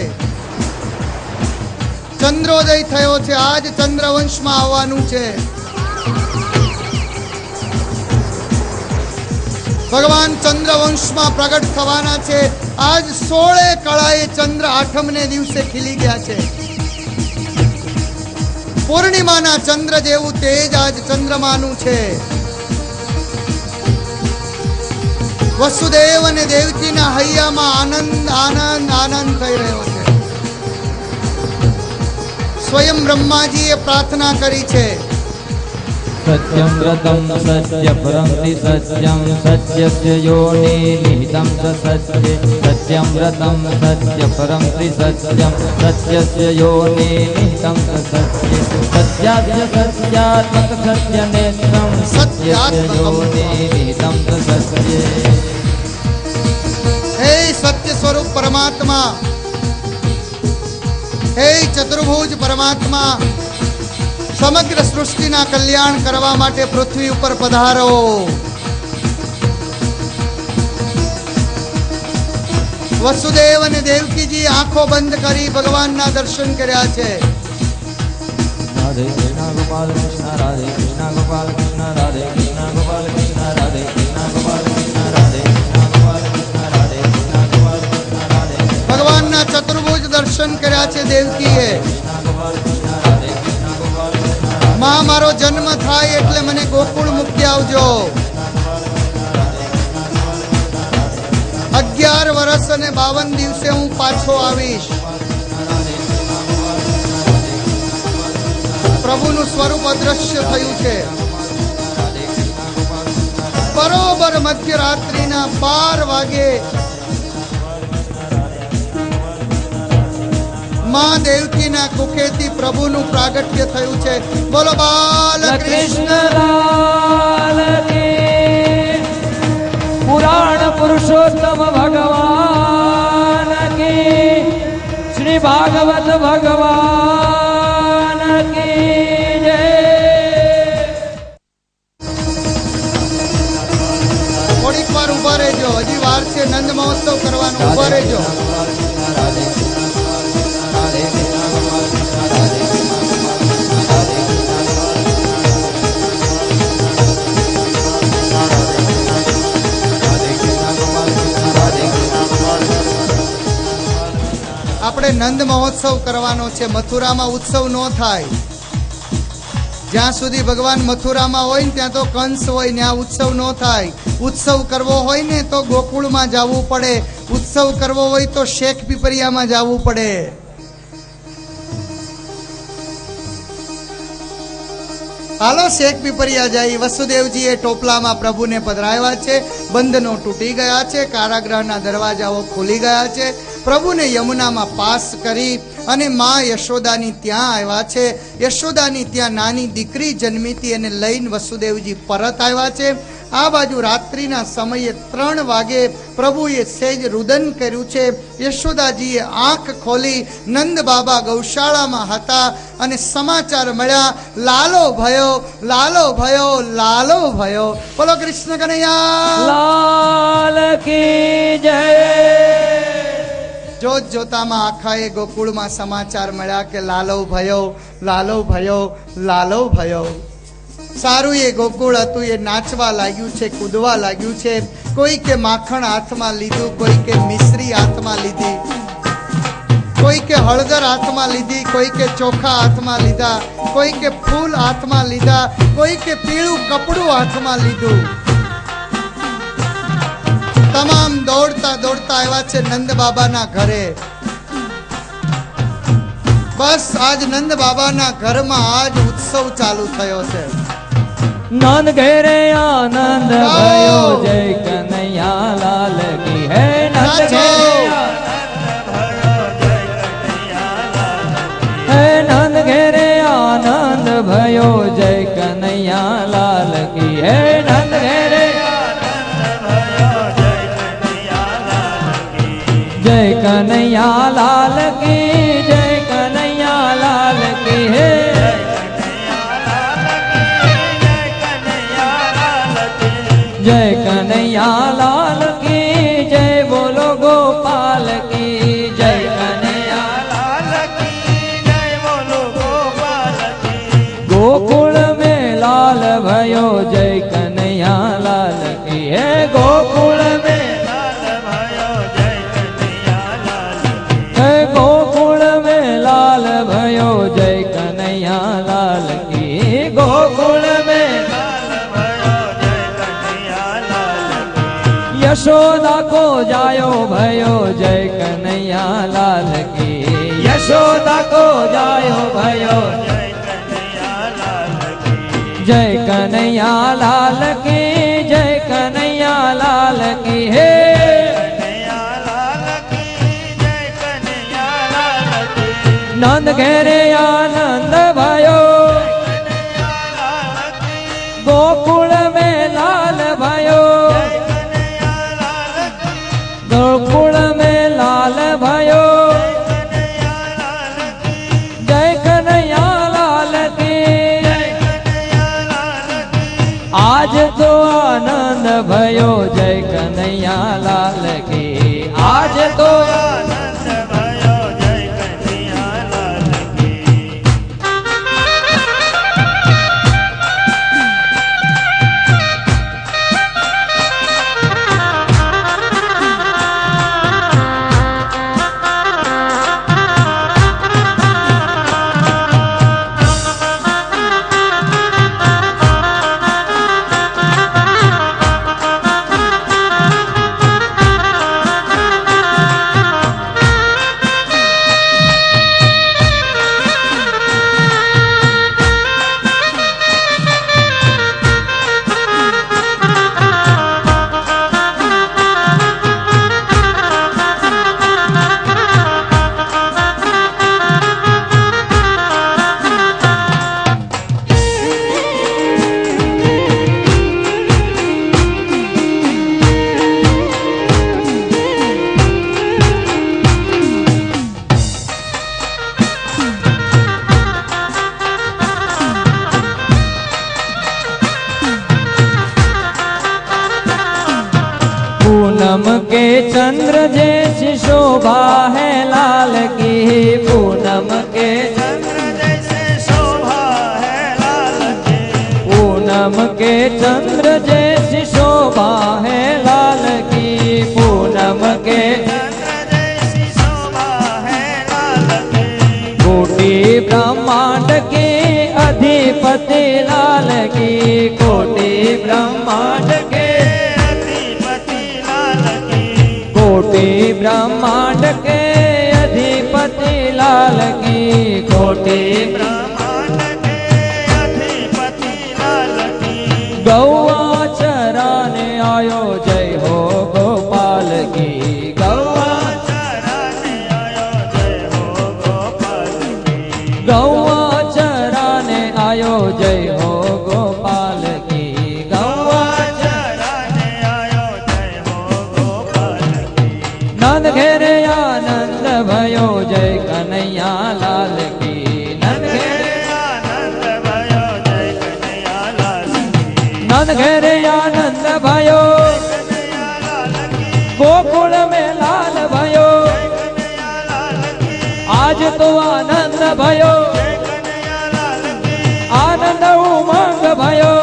[SPEAKER 1] ચંદ્રોદય થયો છે. આજ ચંદ્રવંશમાં આવવાનું છે. ભગવાન ચંદ્રવંશમાં પ્રગટ થવાના છે. આજ 16 કળાએ ચંદ્ર આઠમને દિવસે ખીલી ગયા છે. પૂર્ણિમાના ચંદ્ર જેવું તેજ આજ ચંદ્રમાનું છે. વસુદેવ અને દેવકીના હૈયામાં આનંદ આનંદ આનંદ થઈ રહ્યો છે. સ્વયં બ્રહ્માજીએ પ્રાર્થના કરી છે.
[SPEAKER 2] સત્યમ વ્રતમ સત્ય પરમ સત્યમ સત્યસ્ય યોનિ નિહિતમ સત્ય સત્યમ વ્રતમ સત્ય પરમ સત્યમ સત્યસ્ય યોનિ નિહિતમ સત્ય સત્યાદ્ય સત્યાત્મક સત્ય નેત્રમ સત્યસ્ય યોનિ નિહિતમ સત્ય.
[SPEAKER 1] હે સત્ય સ્વરૂપ પરમાત્મા, હે ચતુર્ભુજ પરમાત્મા, સમગ્ર સૃષ્ટિના કલ્યાણ કરવા માટે પૃથ્વી ઉપર પધારો. વસુદેવ અને દેવકીજી આંખો બંધ કરી ભગવાનના દર્શન કર્યા છે.
[SPEAKER 2] રાધે કૃષ્ણ ગોપાલ કૃષ્ણ રાધે કૃષ્ણ ગોપાલ કૃષ્ણ રાધે કૃષ્ણ ગોપાલ કૃષ્ણ રાધે કૃષ્ણ ગોપાલ કૃષ્ણ રાધે કૃષ્ણ ગોપાલ કૃષ્ણ રાધે કૃષ્ણ ગોપાલ કૃષ્ણ રાધે.
[SPEAKER 1] ભગવાનના ચતુર્ભુજ દર્શન કર્યા છે દેવકીએ. માં, મારો જન્મ થાય એટલે મને ગોકુળ મૂકી આવજો. 11 વર્ષ અને 52 દિવસે હું પાછો આવીશ. પ્રભુનું સ્વરૂપ અદ્રશ્ય થયું છે. બરોબર મધ્યરાત્રિના 12 વાગે માં દેવકીના કુખેથી પ્રભુનું પ્રાગટ્ય થયું છે. બોલો બાલકૃષ્ણ
[SPEAKER 2] લાલ કી. પુરાણ પુરુષોત્તમ ભગવાન કી. શ્રી ભાગવત ભગવાન કી જય.
[SPEAKER 1] થોડીક વાર ઉભા રહેજો, હજી વાર છે. નંદ મહોત્સવ કરવાનો, ઉભા રહેજો. આપણે નંદ મહોત્સવ કરવાનો છે. મથુરામાં ઉત્સવ ન થાય. જ્યાં સુધી ભગવાન મથુરામાં હોય ને ત્યાં તો કંસ હોય, ત્યાં ઉત્સવ ન થાય. ઉત્સવ કરવો હોય ને તો ગોકુળમાં જવું પડે. ઉત્સવ કરવો હોય તો શેખ પીપરિયામાં જવું પડે. હાલો શેખ પીપરિયા જાય. વસુદેવજીએ ટોપલામાં પ્રભુને પધરાવ્યા છે. બંધનો તૂટી ગયા છે, કારાગૃહના દરવાજાઓ ખુલી ગયા છે. પ્રભુને યમુનામાં પાસ કરી અને માં યશોદાની ત્યાં આવ્યા છે. યશોદાની ત્યાં નાની દીકરી જન્મી હતી અને લઈને વસુદેવજી પરત આવ્યા છે. આ બાજુ રાત્રિના સમયે 3 વાગે પ્રભુએ સેજ રુદન કર્યું છે. યશોદાજીએ આંખ ખોલી. નંદ બાબા ગૌશાળામાં હતા અને સમાચાર મળ્યા, લાલો ભયો, લાલો ભયો, લાલો ભયો. બોલો કૃષ્ણ કનૈયા
[SPEAKER 2] લાલ કી જય.
[SPEAKER 1] જોત જોતામાં આખાએ ગોકુળમાં સમાચાર મળ્યા કે લાલો ભયો, લાલો ભયો, લાલો ભયો. સારું એ ગોકુળ હતું એ નાચવા લાગ્યું છે, કૂદવા લાગ્યું છે. કોઈ કે માખણ હાથમાં લીધું, કોઈ કે મિશ્રી હાથમાં લીધી, કોઈ કે હળદર હાથમાં લીધી, કોઈ કે ચોખા હાથમાં લીધા, કોઈ કે ફૂલ હાથમાં લીધા, કોઈ કે પીળું કપડું હાથમાં લીધું. તમામ દોડતા દોડતા આવ્યા છે નંદ બાબાના ઘરે. બસ આજ નંદ બાબાના ઘરમાં આજ ઉત્સવ ચાલુ થયો છે.
[SPEAKER 2] નંદ ઘેરે આનંદ ભયો, જય કનૈયા લાલ કી. હે નંદ ઘેરે હે નંદ ઘેરે આનંદ ભયો, જય કનૈયા લાલ કી. હે નંદ ઘેરે જય કનૈયા લાલ કી. જય કનૈયા લાલ કી. હે જય કનૈયા લાલ કી. જય બોલો ગોપાલ કી. જય કનૈયા લાલ કી. જય બોલો ગોપાલ કી. ગોકુળ में लाल भयो, जय कन्हैया लाल की. है गोकुल में लाल भयो, जय कन्हैया लाल की. है गोकुल में लाल भयो, जय कन्हैया लाल की. गोकुल में यशोदा को जायो भयो जय कन्हैया लाल की यशोदा को जायो भयो जय कन्हैया लाल की जय कन्हैया लाल की हे नंद घेरे आनंद भयो गोकुल में लाल भयो गोकुल में लाल भयो जय कन्हैया लाल की आज तो आनंद भयो जय कन्हैया लाल की आज तो पूनम के चंद्र जैसी शोभा है लाल की पूनम के चंद्र जैसे शोभा है लाल की पूनम के चंद्र जैसी शोभा है लाल की पूनम के चंद्र जैसी शोभा है लाल की कोटि ब्रह्मांड के अधिपति लाल की कोटि ब्रह्मांड के कोटि ब्रह्मांड के अधिपति लाल की कोटि ब्रह्मांड के अधिपति लाल की गौआ चराने आयो जय हो गोपाल की गौआ चराने आयो जय हो गोपाल की गौआ चराने आयो जय हो गोपाल की नंद घेरे आनंद भयो जय कन्हैया लाल की नंद घेरे आनंद भयो जय कन्हैया लाल की नंद घेरे आनंद भयो गोकुल में लाल भयो आज तो आनंद भयो आनंद उमंग भयो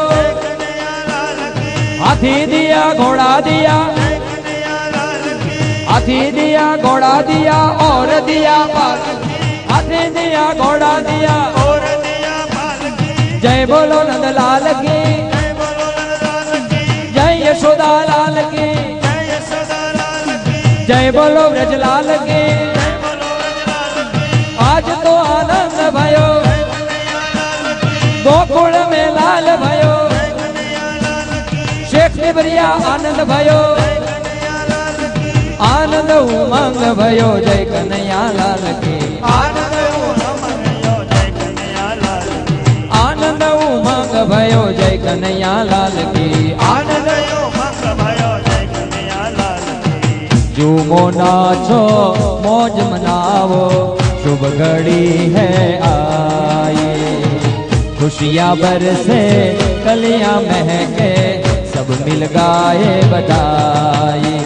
[SPEAKER 2] हाथी दिया घोड़ा दिया हाथी दिया घोड़ा दिया और दिया पालकी हाथी दिया घोड़ा दिया और दिया पालकी जय बोलो नंद लाल की जय यशोदा लाल की जय बोलो ब्रज लाल की आज तो आनंद भयो गोकुल में लाल भयो शेख तिबरिया आनंद भयो आनंद उमंग भयो जय कन्हैया लाल की आनंद उमंग भयो जय कन्हैया लाल की आनंद उमंग भयो जय कन्हैया लाल की आनंद उमंग भयो जय कन्हैया लाल की झूमो नाचो मौज मनावो शुभ घड़ी है आई खुशियाँ बरसे कलियाँ महके सब मिल गाए बधाई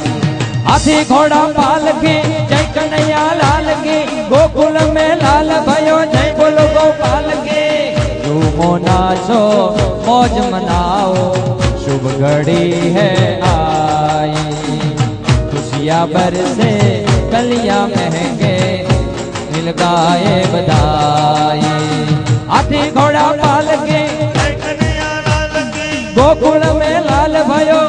[SPEAKER 2] हाथी घोड़ा पालकी जय कन्हैया लाल की गोकुल में लाल भयो जय बोलो गोपाल की झूमो नाचो मौज मनाओ शुभ घड़ी है आई खुशियाँ बरसे कलियाँ महके मिल गाए बधाई हाथी घोड़ा पालकी जय कन्हैया लाल की गोकुल में लाल भयो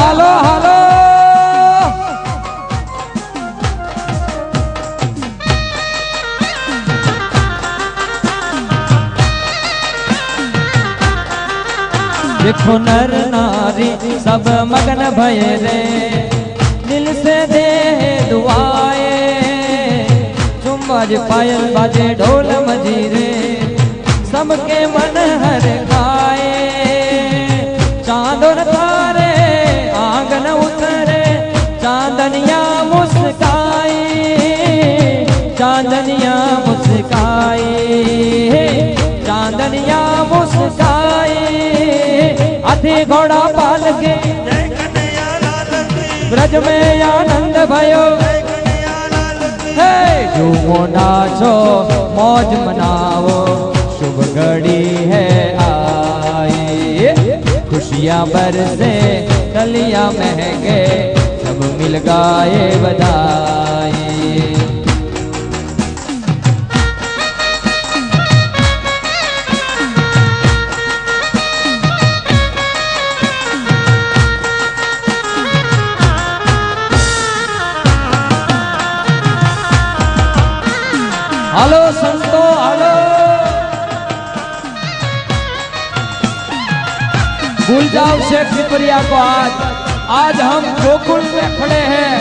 [SPEAKER 2] હાલો હાલો देखो नर नारी सब मगन भये रे दिल से दे दुआए तुम बाजे पायल बाजे ढोल मजीरे सबके मन हर खाए चांदन तारे आंगन उतरे चांदनिया मुस्काई चांदनिया मुस्काई चांदनिया मुस्काई हाथी घोड़ा पाल के ब्रज में आनंद भयो झूमो नाचो मौज मनाओ शुभ घड़ी है आई खुशियां बरसे कलियां महके सब मिल गाए बधाई हेलो संतो हेलो भूल जाओ शेख पिपरिया को आज हम गोकुल में खड़े हैं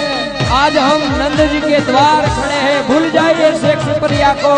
[SPEAKER 2] आज हम नंद जी के द्वार खड़े हैं भूल जाइए शेख पिपरिया को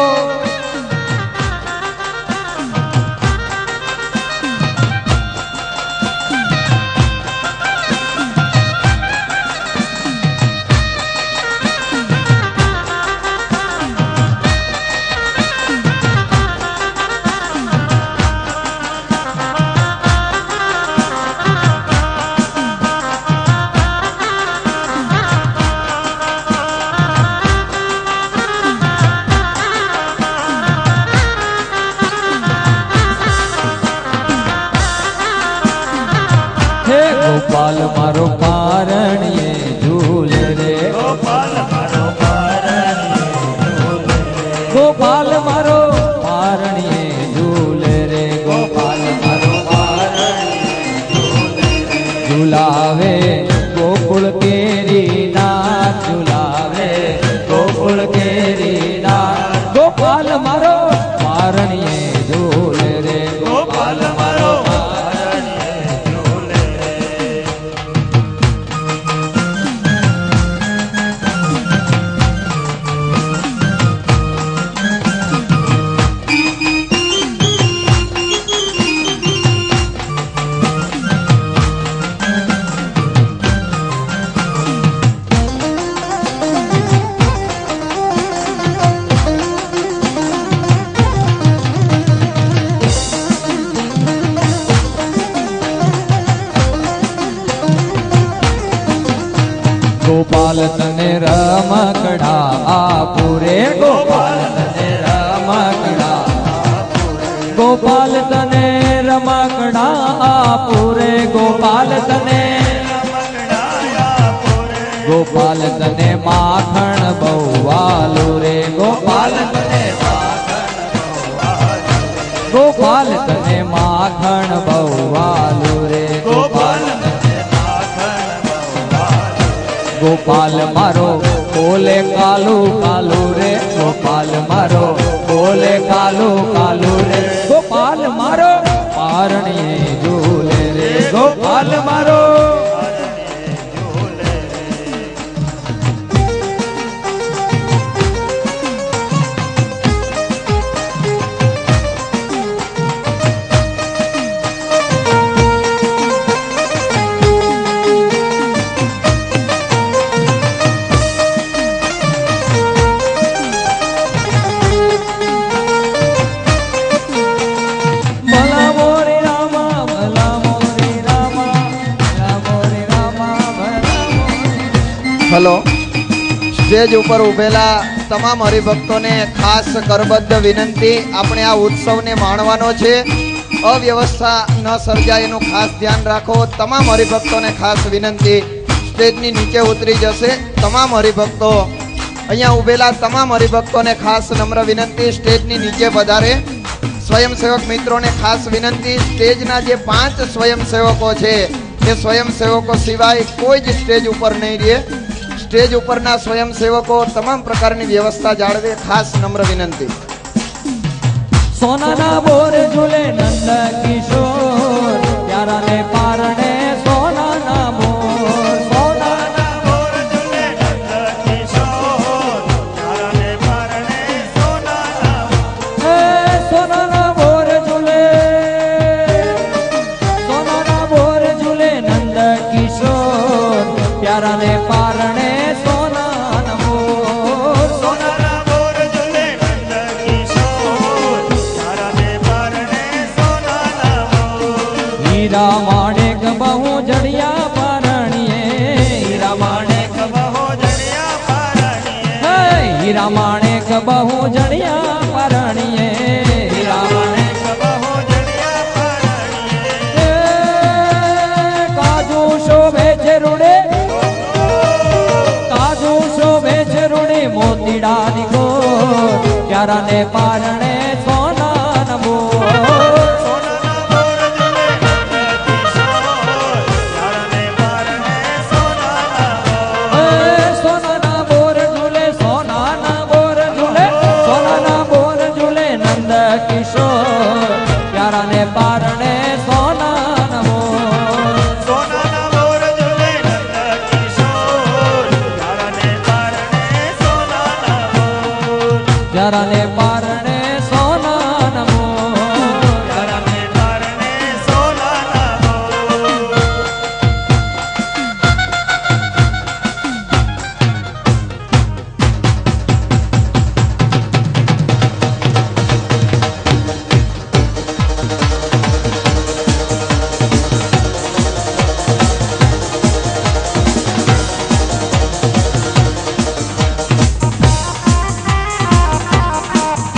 [SPEAKER 2] गोपाल मारो पारणिये झूल रे गोपाल मारो पारणिये झूल रे गोपाल मारो झूलावे गोकुल केरी नाथ झूलावे गोकुल केरी नाथ गोपाल मारो पारणिये झूल रे गोपाल मारो गोपाल तने रमकड़ा पूरे गोपाल तने रमकड़ा गोपाल तने रमकड़ा पूरे गोपाल तने गोपाल तने माखण बउवालू रे गोपाल तने गोपाल तने माखण बउवालू रे गोपाल गोपाल मारो बोले कालू कालू रे गोपाल मारो बोले कालू कालू रे गोपाल मारो पारणिये झूल रे गोपाल मारो
[SPEAKER 1] हेलो स्टेज ऊपर उभेला तमाम हरिभक्तों ने खास करबद्ध विनंती अपने आ उत्सव ने माणवानो छे अव्यवस्था न सर्जाय एनुं खास ध्यान राखो तमाम हरिभक्तों ने खास विनंती स्टेज नी नीचे उतरी जशे तमाम हरिभक्तो अहींया उभेला तमाम हरिभक्तों ने खास नम्र विनंती स्टेज नी नीचे पधारे स्वयंसेवक मित्रों ने खास विनंती स्टेज ना जे 5 स्वयंसेवको छे
[SPEAKER 3] એ સ્વયંસેવકો સિવાય કોઈ જ સ્ટેજ ઉપર નહીં રહે. સ્ટેજ ઉપરના સ્વયંસેવકો તમામ પ્રકારની વ્યવસ્થા જાળવે, ખાસ નમ્ર વિનંતી.
[SPEAKER 2] સોનાના બોર ઝૂલે નંદ કિશોર, પ્યારા ને પારણે સોનાના બોર. સોનાના બોર ઝૂલે નંદ કિશોર, પ્યારા ને પારણે સોનાના બોર. સોનાના બોર ઝૂલે, સોનાના બોર ઝૂલે નંદ કિશોર, પ્યારા ને પારણે સોનાના બોર. સોનાના બોર ઝૂલે નંદ કિશોર, પ્યારા ને પારણે સોનાના બોર. હીરા માણેક બહુ જડિયા પારણીએ, હીરા માણેક બહુ જડિયા પારણીએ, હીરા માણેક બહુ જડિયા પારણીએ, હીરા માણેક બહુ જડિયા પારણીએ. કાજુ શોભે છે રૂડે, કાજુ શોભે છે રૂડે મોતીડાની ગોર, પ્યારા ને પારણે સોનાના બોર. સોનાના બોર ઝૂલે, સોનાના બોર ઝૂલે, સોનાના બોર ઝૂલે નંદ કિશોર, પ્યારા ને પારણે સોનાના બોર. સોનાના બોર ઝૂલે નંદ કિશોર, પ્યારા ને પારણે સોનાના બોર. પ્યારા ને પારણે સોનાના બોર, પ્યારા ને પારણે સોનાના બોર.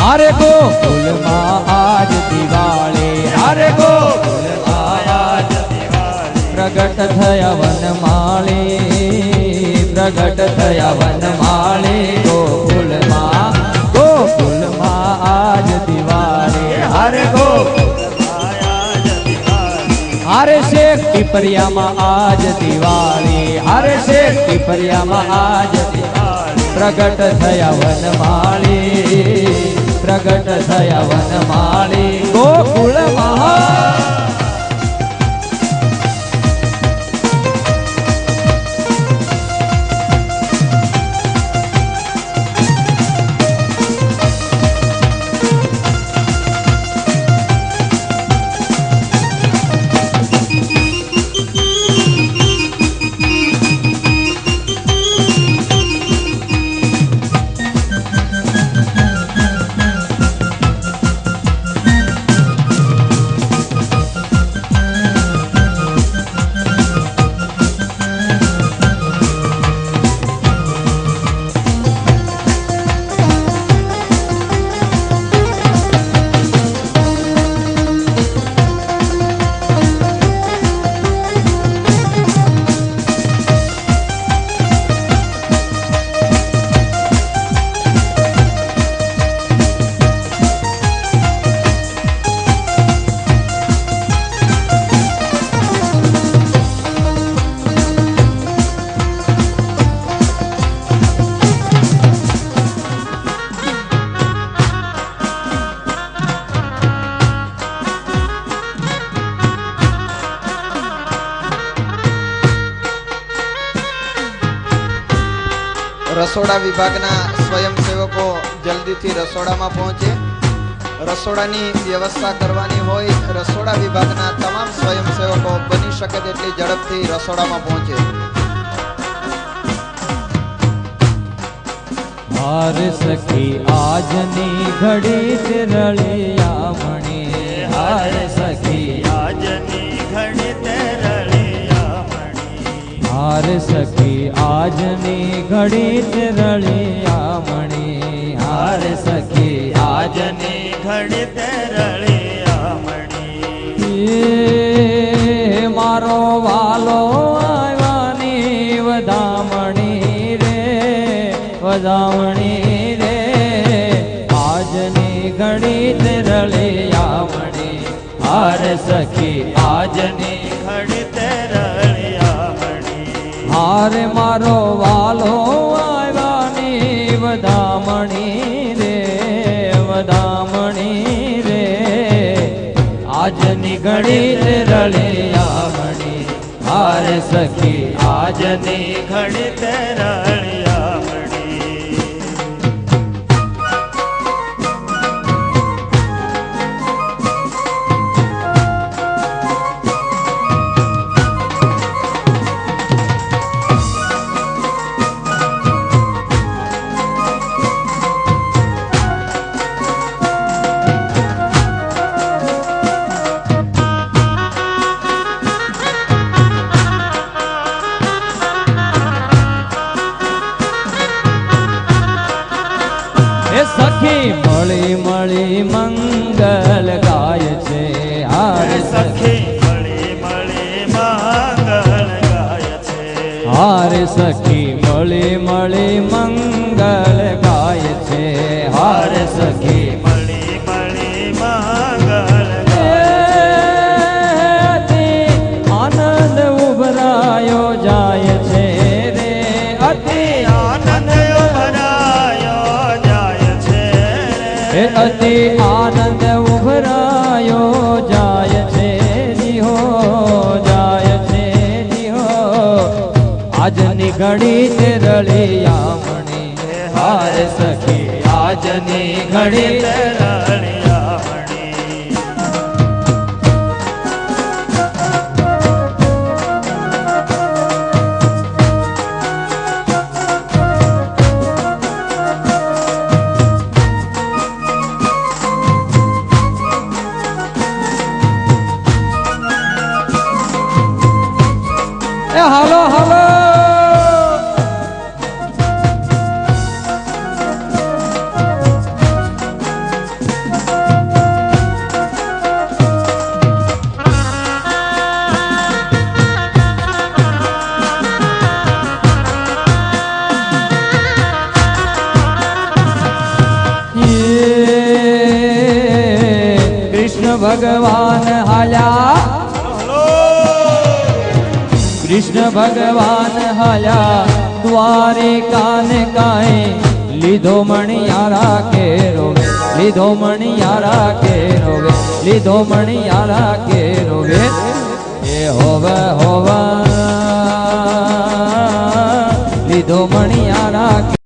[SPEAKER 2] હારે ગોકુલમાં આજ દિવાળી, હારે ગોકુલમાં આજ દિવાળી. પ્રગટ થયા વનમાળી, પ્રગટ થયા વનમાળી. ગોકુલમાં, ગોકુલમાં આજ દિવાળી, હારે ગોકુલમાં આજ દિવાળી. હારે શેખ ટીપરિયામાં આજ દિવાળી, હારે શેખ ટીપરિયામાં આજ દિવાળી. પ્રગટ થયા વનમાળી, પ્રગટ થયા વનમાળી. ગોકુળમાં
[SPEAKER 3] રસોડા વિભાગના સ્વયંસેવકો જલ્દીથી રસોડામાં પહોંચે. રસોડાની વ્યવસ્થા કરવાની હોય, રસોડા વિભાગના તમામ સ્વયંસેવકો બની શકે તેટલી ઝડપથી રસોડામાં પહોંચે.
[SPEAKER 2] હાર સખી આજની ઘડી તે રળિયા મણી, હાર સખી આજની ઘડી તે રળિયા મણી. હાર સખી આજની ઘડી તે રળિયા મણી, હાર સખી આજની ઘડી તે રળિયા મણી. મારો વાલો આવ્યાની વધામણી રે, વધામણી રે. આજની ઘડી તે રળિયા મણી, હાર સખી આજની ઘડી તે રળિયા. હારે મારો વાલો આવ્યાની વધામણી રે વધામણી રે આજની ઘડી તે રળિયામણી હારે સખી આજની ઘડી તે રળિયામણી સખી મળી મળી મંગલ ગાય છે હારે
[SPEAKER 4] સખી મળી મળી મંગલ ગાય છે
[SPEAKER 2] હારે સખી મળી મળી મંગલ ગાય છે હારે સખી
[SPEAKER 4] મળી મળી મંગલ
[SPEAKER 2] અતિ આનંદ ઉભરાયો જાય છે રે અતિ
[SPEAKER 4] આનંદ ભરાયો જાય છે
[SPEAKER 2] હે અતિ આનંદ ઉભરાયો જાય છે નિહો જાય છે નિહો આજની ઘડી તે રળિયામણી હારે સખી આજની ઘડી તે
[SPEAKER 4] રળિયામણી
[SPEAKER 2] હાલો હાલો કૃષ્ણ ભગવાન હાલ્યા કૃષ્ણ ભગવાન હાલ્યા દ્વારિકાને કાંઈ લીધો મણિયારા કે રોવે લીધો મણિયારા કે રોવે લીધો મણિયારા કે રોવે એ હોવે હોવા લીધો મણિયારા કે